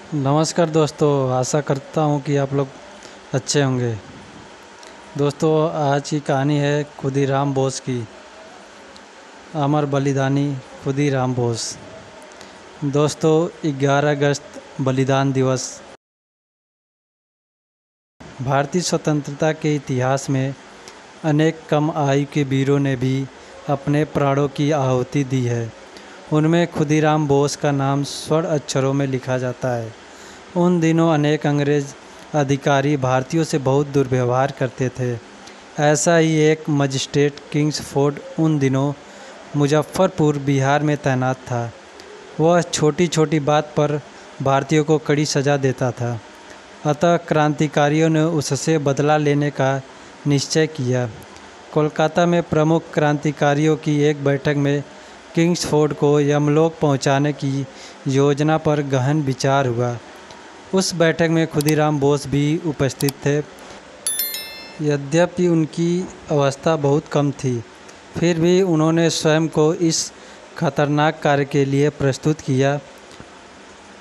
नमस्कार दोस्तों, आशा करता हूँ कि आप लोग अच्छे होंगे। दोस्तों, आज की कहानी है खुदीराम बोस की, अमर बलिदानी खुदीराम बोस। दोस्तों, 11 अगस्त बलिदान दिवस भारतीय स्वतंत्रता के इतिहास में अनेक कम आयु के वीरों ने भी अपने प्राणों की आहुति दी है। उनमें खुदीराम बोस का नाम स्वर्ण अक्षरों में लिखा जाता है। उन दिनों अनेक अंग्रेज अधिकारी भारतीयों से बहुत दुर्व्यवहार करते थे। ऐसा ही एक मजिस्ट्रेट किंग्सफोर्ड उन दिनों मुजफ्फरपुर बिहार में तैनात था। वह छोटी छोटी बात पर भारतीयों को कड़ी सज़ा देता था। अतः क्रांतिकारियों ने उससे बदला लेने का निश्चय किया। कोलकाता में प्रमुख क्रांतिकारियों की एक बैठक में किंग्सफोर्ड को यमलोक पहुंचाने की योजना पर गहन विचार हुआ। उस बैठक में खुदीराम बोस भी उपस्थित थे। यद्यपि उनकी अवस्था बहुत कम थी, फिर भी उन्होंने स्वयं को इस खतरनाक कार्य के लिए प्रस्तुत किया।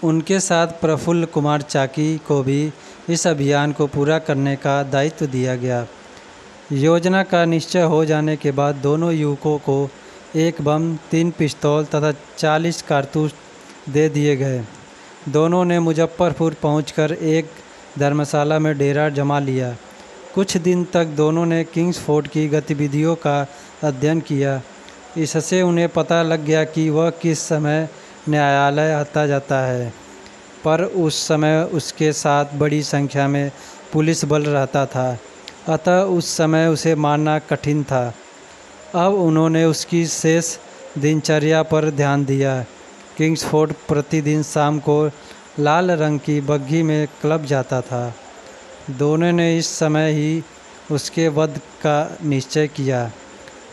उनके साथ प्रफुल्ल कुमार चाकी को भी इस अभियान को पूरा करने का दायित्व दिया गया। योजना का निश्चय हो जाने के बाद दोनों युवकों को एक बम, 3 पिस्तौल तथा 40 कारतूस दे दिए गए। दोनों ने मुजफ्फरपुर पहुंचकर एक धर्मशाला में डेरा जमा लिया। कुछ दिन तक दोनों ने किंग्सफोर्ड की गतिविधियों का अध्ययन किया। इससे उन्हें पता लग गया कि वह किस समय न्यायालय आता जाता है, पर उस समय उसके साथ बड़ी संख्या में पुलिस बल रहता था, अतः उस समय उसे मारना कठिन था। अब उन्होंने उसकी शेष दिनचर्या पर ध्यान दिया। किंग्सफोर्ड प्रतिदिन शाम को लाल रंग की बग्घी में क्लब जाता था। दोनों ने इस समय ही उसके वध का निश्चय किया।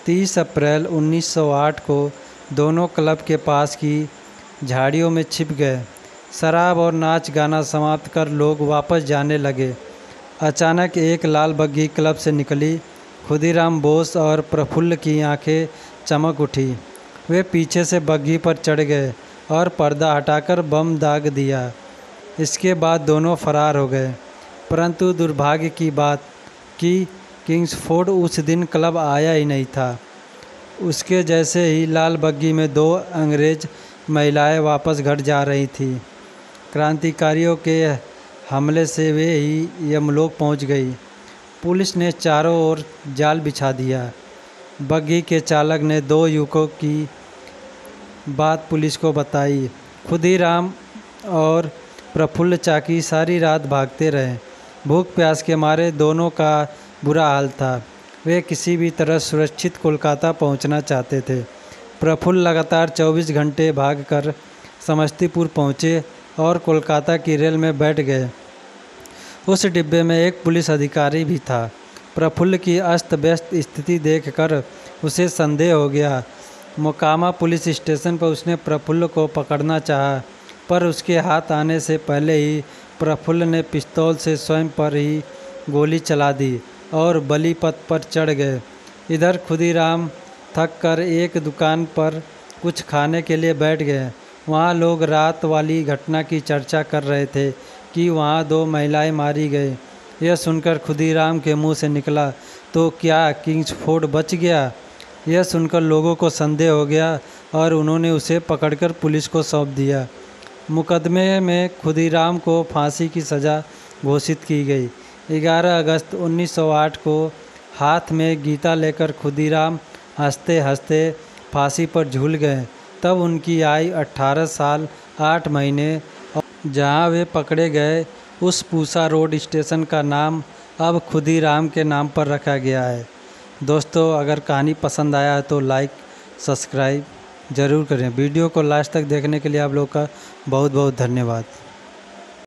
30 अप्रैल 1908 को दोनों क्लब के पास की झाड़ियों में छिप गए। शराब और नाच गाना समाप्त कर लोग वापस जाने लगे। अचानक एक लाल बग्घी क्लब से निकली। खुदीराम बोस और प्रफुल्ल की आंखें चमक उठी। वे पीछे से बग्घी पर चढ़ गए और पर्दा हटाकर बम दाग दिया। इसके बाद दोनों फरार हो गए। परंतु दुर्भाग्य की बात कि किंग्सफोर्ड उस दिन क्लब आया ही नहीं था। उसके जैसे ही लाल बग्घी में 2 अंग्रेज महिलाएं वापस घर जा रही थीं। क्रांतिकारियों के हमले से वे ही यमलोक पहुंच गई। पुलिस ने चारों ओर जाल बिछा दिया। बग्घी के चालक ने 2 युवकों की बात पुलिस को बताई। खुदीराम और प्रफुल्ल चाकी सारी रात भागते रहे। भूख प्यास के मारे दोनों का बुरा हाल था। वे किसी भी तरह सुरक्षित कोलकाता पहुंचना चाहते थे। प्रफुल्ल लगातार 24 घंटे भागकर समस्तीपुर पहुंचे और कोलकाता की रेल में बैठ गए। उस डिब्बे में एक पुलिस अधिकारी भी था। प्रफुल्ल की अस्त व्यस्त स्थिति देखकर उसे संदेह हो गया। मोकामा पुलिस स्टेशन पर उसने प्रफुल्ल को पकड़ना चाहा, पर उसके हाथ आने से पहले ही प्रफुल्ल ने पिस्तौल से स्वयं पर ही गोली चला दी और बलि पथ पर चढ़ गए। इधर खुदीराम थक कर एक दुकान पर कुछ खाने के लिए बैठ गए। वहाँ लोग रात वाली घटना की चर्चा कर रहे थे कि वहाँ 2 महिलाएं मारी गई। यह सुनकर खुदीराम के मुंह से निकला, तो क्या किंग्सफोर्ड बच गया? यह सुनकर लोगों को संदेह हो गया और उन्होंने उसे पकड़कर पुलिस को सौंप दिया। मुकदमे में खुदीराम को फांसी की सज़ा घोषित की गई। 11 अगस्त 1908 को हाथ में गीता लेकर खुदीराम हंसते हंसते फांसी पर झूल गए। तब उनकी आयु 18 साल 8 महीने। जहां वे पकड़े गए उस पूसा रोड स्टेशन का नाम अब खुदीराम के नाम पर रखा गया है। दोस्तों, अगर कहानी पसंद आया है तो लाइक सब्सक्राइब ज़रूर करें। वीडियो को लास्ट तक देखने के लिए आप लोग का बहुत बहुत धन्यवाद।